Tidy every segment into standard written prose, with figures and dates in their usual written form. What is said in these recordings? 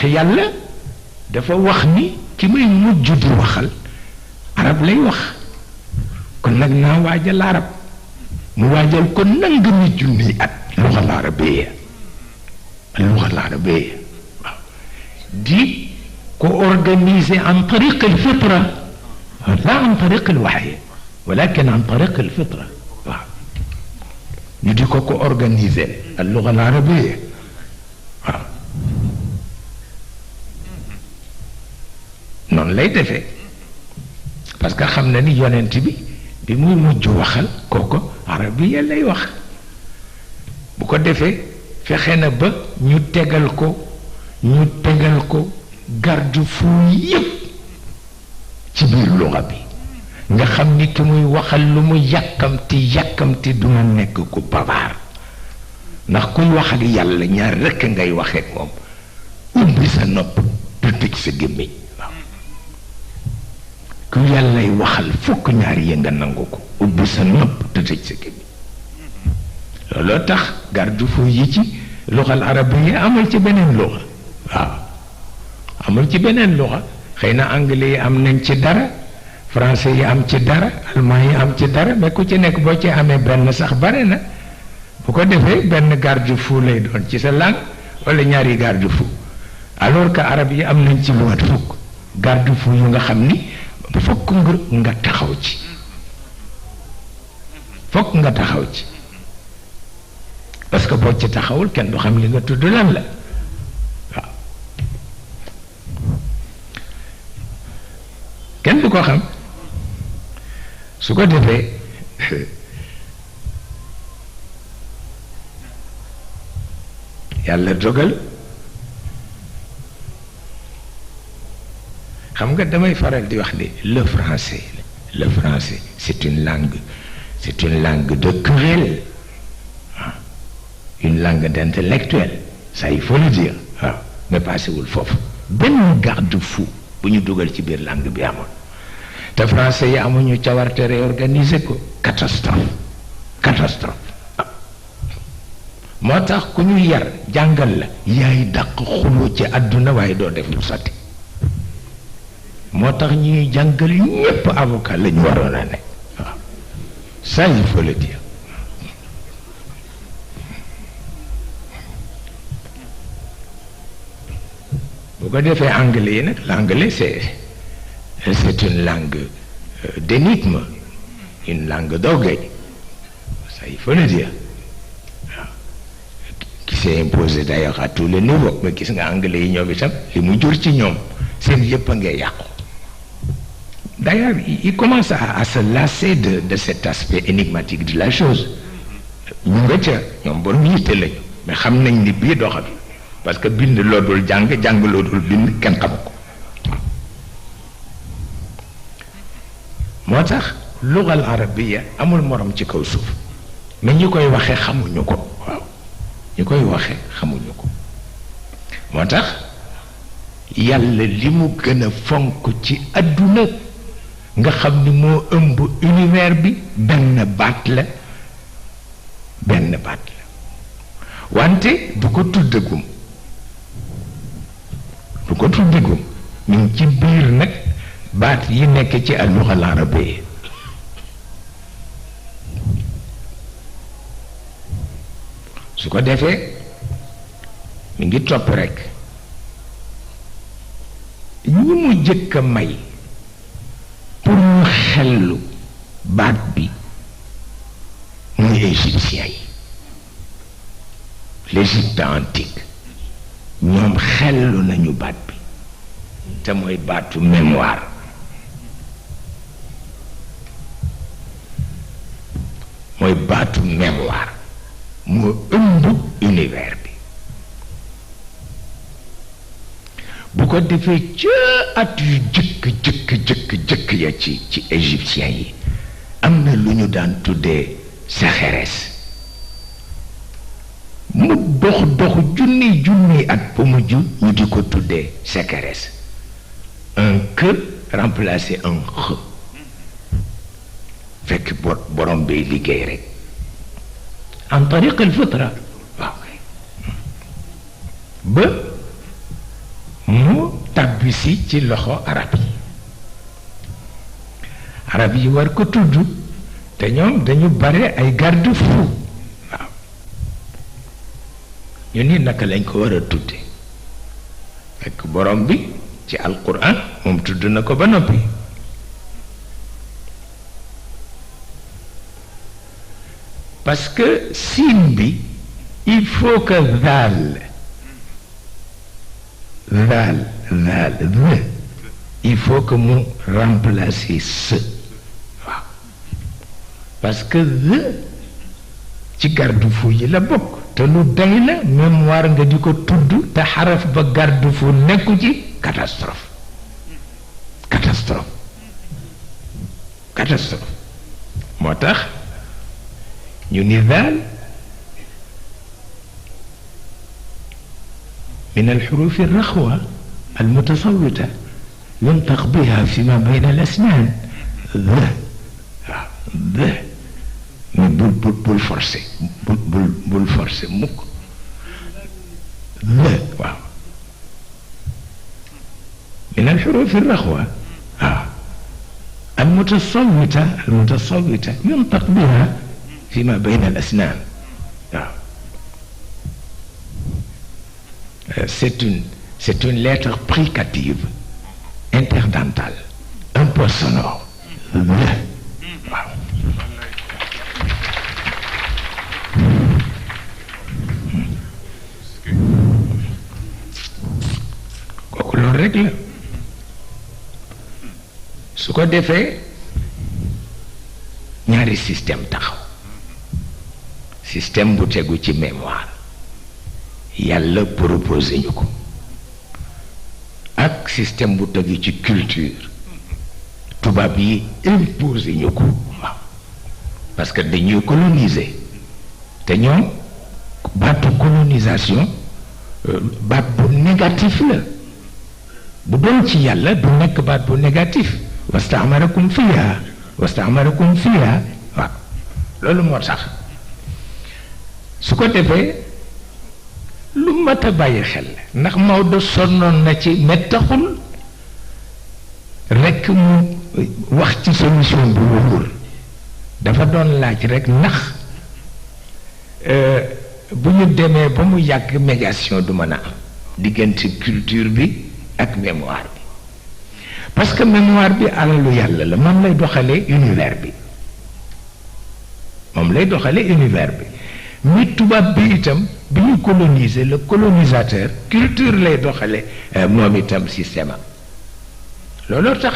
yàlla dafa wax ni ki may mujj di waxal arab lay wax kon nag naa waajal arab mu waajal ko nangami junniy at luxa al arabiya waaw di ko organiser en tariq al fitra la en tariq al wahyi walakin en tariq al fitra waaw ñu di ko organiser al luxa al arabiya waaw noonu lay defee parce que xam na ni yonent bi muy mujj waxal kooko arabiya lay wax bu ko defee fexe na ba ñu tegal ko garde-fou yépp ci biir luxa bi nga xam ni ki muy waxal lu mu yàkkamti du ma nekk ku babaar ndax kuy wax ak yàlla ñaar rekk ngay waxee ak moom ubbi sa nopp du tëj sa gémmiñ ku yàllay waxal fokk ñaar yi nga nangu ko ubbi sa nopp te tëj sa gémmiñ looloo tax garde-fou yi ci luxal arabiya amul ci beneen luxa waaw amul ci beneen luxa xëy na anglais yi am nañ ci dara français yi am ci dara allemand yi am ci dara mais ku ci nekk boo ci amee benn sax bare na bu ko defee benn garde-fou lay doon ci sa langue wala ñaari garde-fou alors que arab yi am nañ ci lu mat fukk garde-fou yu nga xam ni fokk nga taxaw ci parce que boo ci taxawul kenn du xam li nga tudd lan la waaw kenn du ko xam su ko defee yàlla dogal xam nga damay faral di wax ni le français c'est une langue de querelle une langue d'intellectuel ça il faut le dire waaw mais passewul foofu benn garde-fou bu ñu dugal ci biir langue bi amoon te français yi amuñu cawarte réorganiser ko catastrophe moo tax ku ñu yar jàngal la yaay dàq xuloo ci àdduna waaye doo def lu sotti moo tax ñuy jàngal ñépp avocat lañu waroon a ne waaw ça il faut le dire bu ko defee anglais yi nag l'anglais c'est une langue d'énigme une langue d'orgueil ça il faut le dire waaw qui s'est imposé d'ailleurs à tous les niveaux mais gis nga anglais yi ñoom itam li mu jur ci ñoom seen yépp a ngay yàqu d'ailleurs il commence à se lasser de cet aspect énigmatique de la chose ñu nga ca ñoom borom yitte lañu mais xam nañ ni bii doxal parce que bind loo dul jàng loo dul bind kenn xamu ko moo tax lugal arabiya amul morom ci kaw suuf mais ñi koy waxee xamuñu ko waaw ñi koy waxee xamuñu ko moo tax yàlla li mu gën a fonk ci àdduna nga xam ni moo ëmb univers bi benn baat la wante du ko tuddagum ñu ngi ci biir nag baat yi nekk ci al-lugha al-arabiyya su ko defee mi ngi topp rekk ñi mu jëkk a may pour ñu xellu baat bi muy égyptiens yi l'Égypte antique ñoom xellu nañu baat bi te mooy baatu mémoire moo ëmb univers bi bu ko defee ca at yu jëkk ya ci égyptiens yi am na lu ñu daan tuddee sécheresse mu dox junni at ba mujj ñu di ko tuddee sécheresse un que remplacer un xe fekk borom bay liggéey rek en tariq al fitra waaw ba ñibbi si ci loxo arab yi war ko tudd te ñoom dañu bare ay garde-fou waaw ñu ni naka lañ ko war a tudde fekk borom bi ci alquran moom tudd na ko ba noppi parce que siin bi il faut que daal il faut que mu remplacer ce waaw parce que ci garde-fou yi la bokk te lu day la mémoire nga di ko tudd te xaraf ba garde-fou nekku ci catastrophe moo tax ñu ni daal من الحروف الرخوة المتصوتة ينطق بها فيما بين الأسنان بول فرسي بول فرسي مك واو من الحروف الرخوة المتصوتة ينطق بها فيما بين الأسنان c'est une lettre fricative interdentale un peu sonore waaw kooku loolu rek la su ko defee ñaari système taxaw système bu tegu ci mémoire yàlla proposé ñu ko ak système bu tegu ci culture tubaab yi imposé ñu ko waaw parce que dañuy coloniser te ñoom baatu colonisation baat bu négatif la bu doon ci yàlla du nekk baat bu négatif wastaamarakum fiha waaw loolu moo tax su ko defee lu mat a bàyyi xel ndax Maodo sonnoon na ci mettaxul rekk mu wax ci solution bu wóor dafa doon laaj rekk ndax bu ñu demee ba mu yàgg médiation du mën a am diggante culture bi ak mémoire bi parce que mémoire bi alalu yàlla la moom lay doxalee univers bi mi tubaab bi itam bi ñu coloniser le colonisateur culture lay doxale moom itam système am looloo tax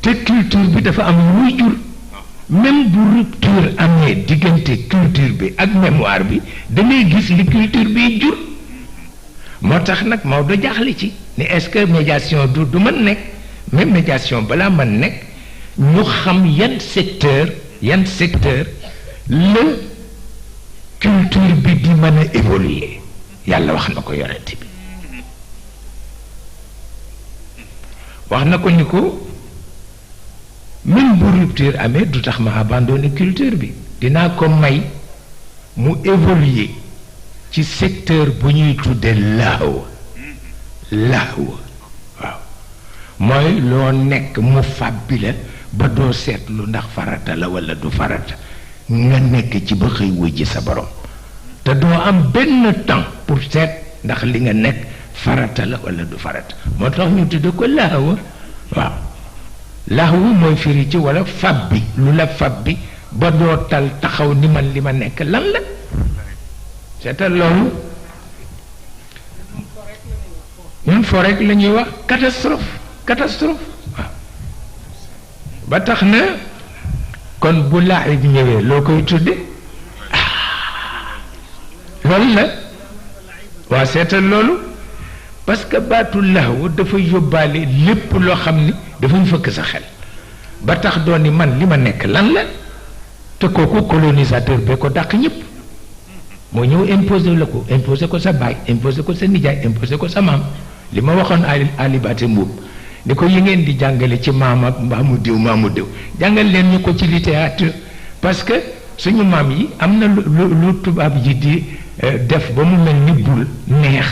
te culture bi dafa am muy jur même bu rupture amee diggante culture bi ak mémoire bi dangay gis li culture bi jur moo tax nag Maodo jaaxle ci ni est-ce que médiation du mën nekk même médiation balaa mën nekk ñu xam yan secteur la culture bi di mën a évoluer yàlla wax na ko yonent bi wax na ko ni ko même bu rupture amee du tax ma abandonner culture bi dinaa ko may mu évoluer ci secteur bu ñuy tudde lahw waaw mooy loo nekk mu fàbbi la ba doo seetlu ndax farata la walla du farata nga nekk ci ba xëy wujji sa borom te doo am benn temps pour seet ndax li nga nekk farata la walla du farata moo tax ñu tudde ko lahw waaw lahw mooy firi ci walla fàbbi lu la fàbbi ba doo tal taxaw ni man li ma nekk lan la seetal loolu ñun fo rek la ñuy wax catastrophe waaw ba tax na kon bu laay bi ñëwee loo koy tudde loolu la waa seetal loolu parce que baatu lahw dafa yóbbaale lépp loo xam ni dafay fëkk sa xel ba tax doon ni man li ma nekk lan la te kooku colonisateur bee ko dàq ñëpp moo ñëw imposé ko sa baay imposé ko sa nijaay imposé ko sa maam li ma waxoon alibaté mbuub ni ko yi ngeen di jàngale ci maam ak maamu diw jàngal leen ñu ko ci littérature parce que suñu maam yi am na lu tubaab yi di def ba mu mel ni bul neex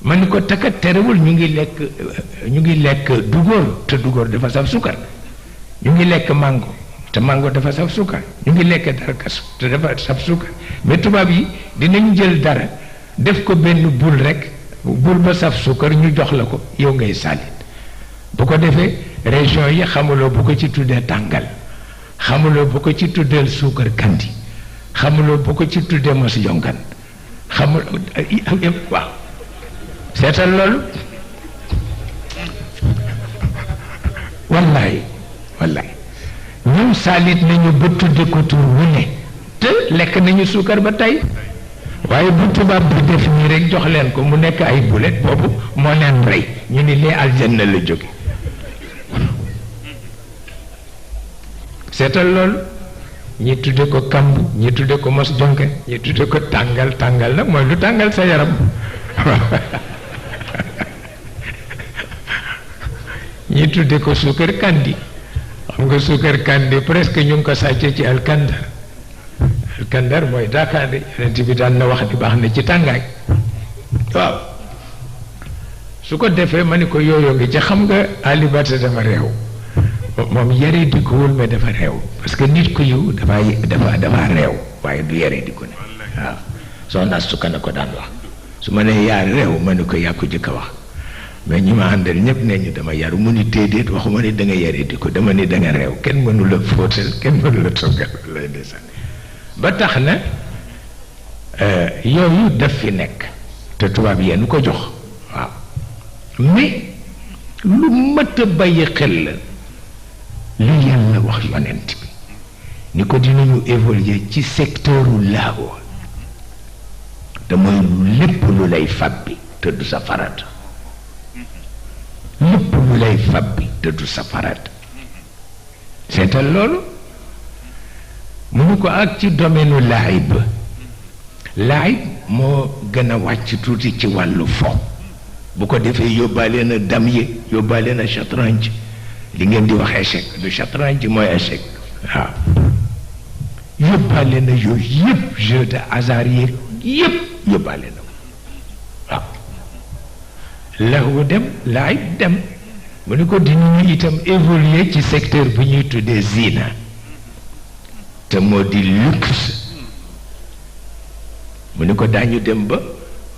ma ni ko takkat terewul ñu ngi lekk dugóor te dugóor dafa saf sukkar ñu ngi lekk mango te mango dafa saf sukkar ñu ngi lekk darkas te dafa saf sukkar mais tubaab yi dinañ jël dara def ko benn bul rek bul ba saf sukkar ñu jox la ko yow ngay saalit bu ko defee région yi xamuloo bu ko ci tuddee tàngal xamuloo bu ko ci tuddee suukar kandi xamuloo bu ko ci tuddee mos yongan xamul waaw seetal loolu wallaay ñoom saalit nañu ba tudde ko tur wu ne te lekk nañu suukar ba tey waaye bu tubaab bi def nii rek jox leen ko mu nekk ay bulet boobu moo leen rey ñu ni lee aljanna la jóge seetal loolu ñi tudde ko kamb ñi tudde ko mos jonke ñi tudde ko tàngal nag mooy lu tàngal sa yaram ñi tudde ko suukar kandi xam nga suukar kandi presque ñu ngi ko sàcce ci alkandar mooy daakaande yonent bi daan na wax ni baax na ci tàngaay waaw su ko defee ma ni ko yooyu ngi ci xam nga alibata dafa réew moom yare di ko wul mais dafa réew parce que nit ku yiw dafa réew waaye du yare di ko ne waaw soxna sukka na ko daan wax su ma nee yaa réew ma ni ko yaa ko jëkk a wax mais ñi ma àndal ñëpp nee ñu dama yaru mu ni téedéet waxuma ni da nga yare di ko dama ni da nga réew kenn mënu la fóotal kenn mënu la toggal lay ndeysaan ba tax na yooyu daf fi nekk te tubaab yéen ko jox waaw mais lu mat a bàyyi xel la li yàlla wax yonent bi ni ko dinañu évoluer ci secteuru laago te mooy lépp lu lay fàbbi te du sa farata lépp lu lay fàbbi te du sa farata seetal loolu mu nu ko ak ci domaine laayib moo gën a wàcc tuuti ci wàllu fo bu ko defee yóbbaale na dam yi yóbbaale na chatranj li ngeen di wax échec du chatranj mooy échec waaw yóbbaale na yooyu yëpp jeu de hasard yi yëpp yóbbaale na waaw lahu dem laayib dem mu ni ko dinañu itam évoluer ci secteur bu ñuy tuddee zina te moo di luxe mu ni ko daañu dem ba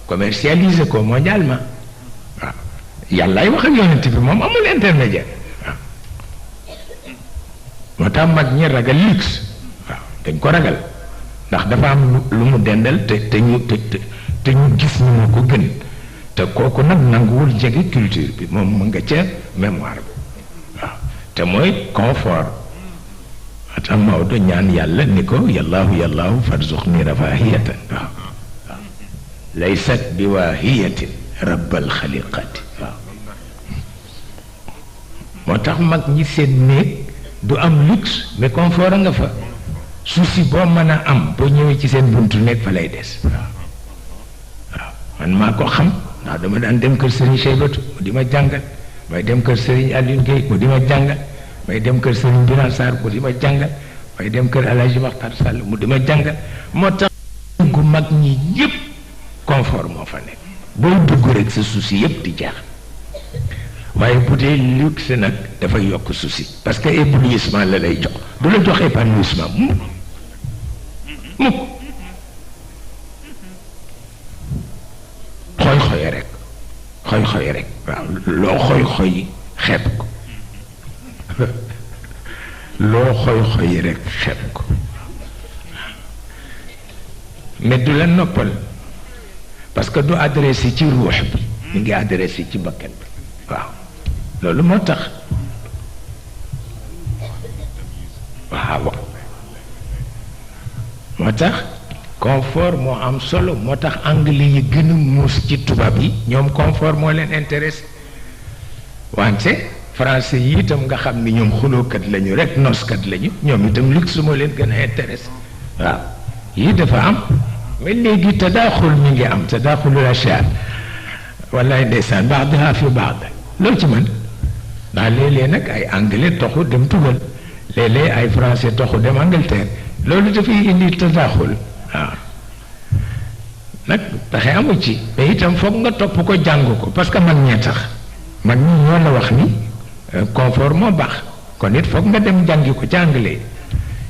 commercialiser ko mondialement waaw yàllaay wax ak yonent bi moom amul intermédiaire waaw moo tax mag ñi ragal luxe waaw dañ ko ragal ndax dafa am lu mu dendal te ñu gis ñu moo ko gën te kooku nag nanguwul jege culture bi moom mu nga ca mémoire bi waaw te mooy confort ata Maodo ñaan yàlla ni ko yallaahu farzuqni rafahiyatan waaw laysat bi waahiyatin rabbal xaliqati waaw moo tax mag ñi seen néeg du am luxe mais confort a nga fa souci boo mën a am boo ñëwee ci seen buntu néeg fa lay des waaw man maa ko xam ndax dama daan dem kër Serigne Cheybatu mu di ma jàngal may dem kër Serigne Alioune Gueye mu di ma jàngal may dem kër Serigne Biran Sarr mu di ma jàngal may dem kër El Hadj Makhtar Sall mu di ma jàngal moo tax gu mag ñi yëpp confort moo fa nekk booy dugg rek sa souci yëpp di jeex waaye bu dee luxe nag dafay yokk souci parce que éblouissement la lay jox du la jox épanouissement mukk xoy rek waaw loo xoy xeeb ko loo xoy rek xeeb ko mais du la noppal parce que du adressé ci ruux bi mi ngi adressé ci bakkan bi waaw loolu moo tax waaw moo tax confort moo am solo moo tax anglais yi gën a muus ci tubaab yi ñoom confort moo leen intéressé wante français yi itam nga xam ni ñoom xulookat lañu rek noskat lañu ñoom itam luxe moo leen gën a intéressé waaw yii dafa am mais léegi tadaaxul mi ngi am tadaaxulul ashyaar wallaay ndeysaan ba'daha fi ba'd loolu ci mën ndax léeg-léeg nag ay anglais toxu dem tugal léeg-léeg ay français toxu dem Angleterre loolu dafay indi tadaaxul waaw nag pexe amu ci mais itam foog nga topp ko jàng ko parce que mag ñee tax mag ñi ñoo la wax ni confort moo baax kon it foog nga dem jàngi ko ca anglais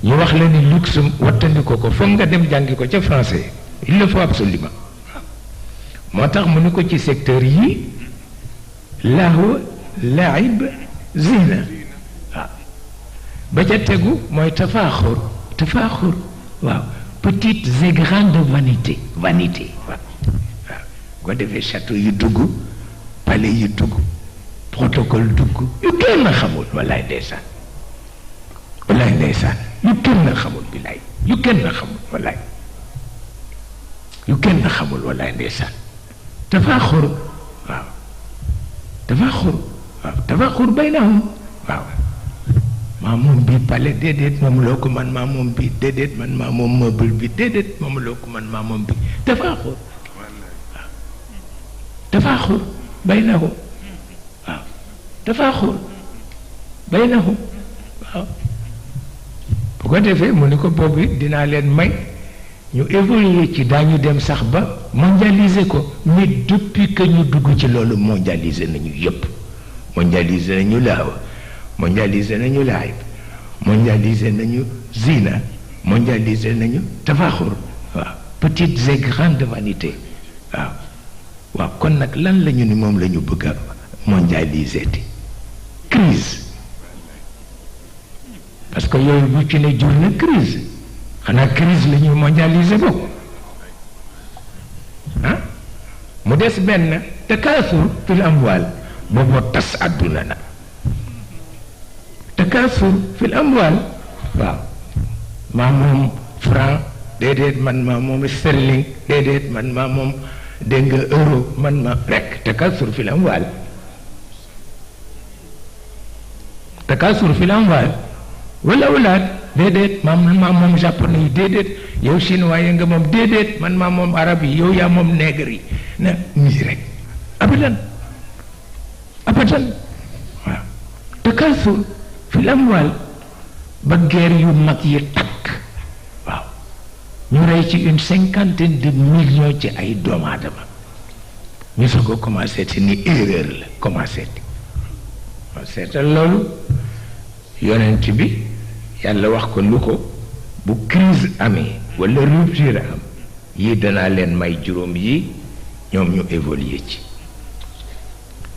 ñu wax la ni luxe wattandiko ko foog nga dem jàngi ko ca français il le faut absolument moo tax mu ni ko ci secteur yi lahu laib zina waaw ba ca tegu mooy tafaaxur waaw petites et grandes vanité waaw ko defee château yu dugg palais yu dugg protocole dugg yu kenn xamul wallaay ndeysaan yu kenn xamul bilaay yu kenn xamul wallaay ndeysaan tafaaxur waaw tafaaxur baynahum waaw maa moom bii palais déedéet moom loo ko man maa moom bii déedéet man maa moom meuble bi déedéet moom loo ko man maa moom bii tafaaxur waaw tafaaxur baynahum waaw tafaaxur baynahum waaw bu ko defee mu ni ko boobu dinaa leen may ñu évoluer ci daañu dem sax ba mondialiser ko mais depuis que ñu dugg ci loolu mondialiser nañu yépp mondialiser nañu laawa mondialiser nañu laayib mondialiser nañu zina mondialiser nañu tafaaxur waaw petites et grandes vanités waaw kon nag lan la ñu ni moom la ñu bëgg a mondialiser ti crise parce que yooyu bu ci ne jur na crise xanaa crise la ñuy mondialiser ko mu des benn takaasur fil amwaal booboo tas àdduna na takaasur fil amwaal waaw maa moom franc déedéet man maa moom sterling déedéet man maa moom dégg nga euro man ma rek takaasur fil amwaal wala awlaad déedéet maa moom japonais yi déedéet yow chinois yi nga moom déedéet man maa moom arab yi yow yaa moom nègre yi na nii rek abadan waaw takaasur fil amwaal ba guerre yu mag yi takk waaw ñu rey ci 50 millions ci ay doomu aadama ñu soog a commencé te ni erreur la commencé te waaw seetal loolu yonent bi yàlla wax ko lu ko bu crise amee wala rupture am yii danaa leen may juróom yi ñoom ñu évoluer ci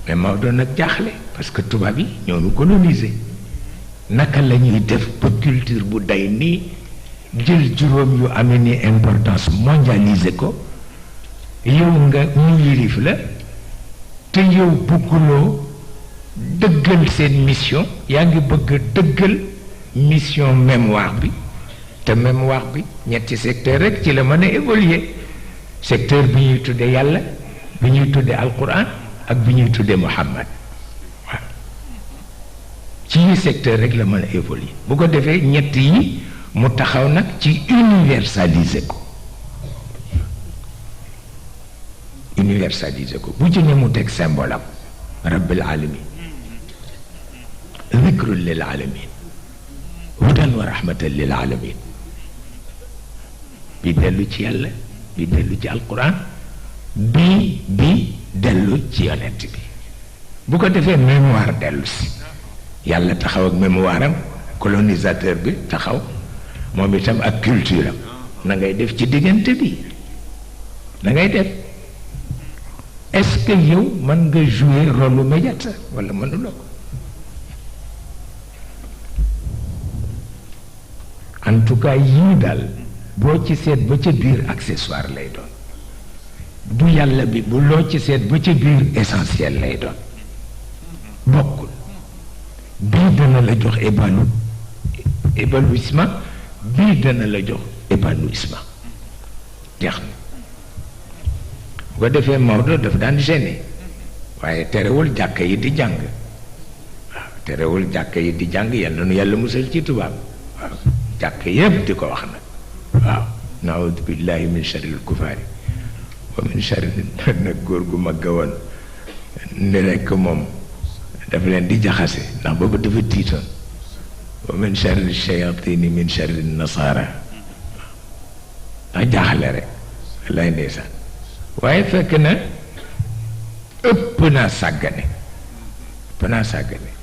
mais Maodo nag jaaxle parce que tubaab yi ñoo ñu colonisé naka la ñuy def ba culture bu day nii jël juróom yu amee ni importance mondialisé ko yow nga ñu yilif la te yow bëgguloo dëggal seen mission yaa ngi bëgg dëggal mission mémoire bi te mémoire bi ñetti secteur rek ci la mën a évoluer secteur bi ñuy tudde yàlla bi ñuy tudde alquran ak bi ñuy tudde Muhammad waaw ci yi secteur rek la mën a évoluer bu ko defee ñett yi mu taxaw nag ci universaliser ko bu ci ne mu teg symbole am rabbil alamin dhikrun lil alamin hudan wa rahmatan lil alamin bi dellu ci yàlla bi dellu ci alquran bi dellu ci yonent bi bu ko defee mémoire dellu si yàlla taxaw ak mémoire am colonisateur bi taxaw moom itam ak culture am na ngay def ci diggante bi na ngay def est-ce que yow mën nga jouer rôle lu médiateur wala mënuloo ko en tout cas yii daal boo ci seet ba ca biir accessoire lay doon bu yàlla bi bu loo ci seet ba ca biir essentiel lay doon bokkul bii dana la jox épanouissement bii dana la jox épanouissement jeex na bu ko defee Maodo daf daan gêné waaye terewul jàkka yi di jàng waaw terewul jàkka yi di jàng yal na nu yàlla musal ci tubaab waaw jàkka yépp di ko wax nag waaw naoudu billahi min sharril kufaari wa min sharri nag góor gu mag woon ne rekk moom dafa leen di jaxase ndax boobu dafa tiitoon wa min sharri shayatini min sharri nasara ndax jaaxle rek lay ndeysaan waaye fekk na ëpp naa sàggane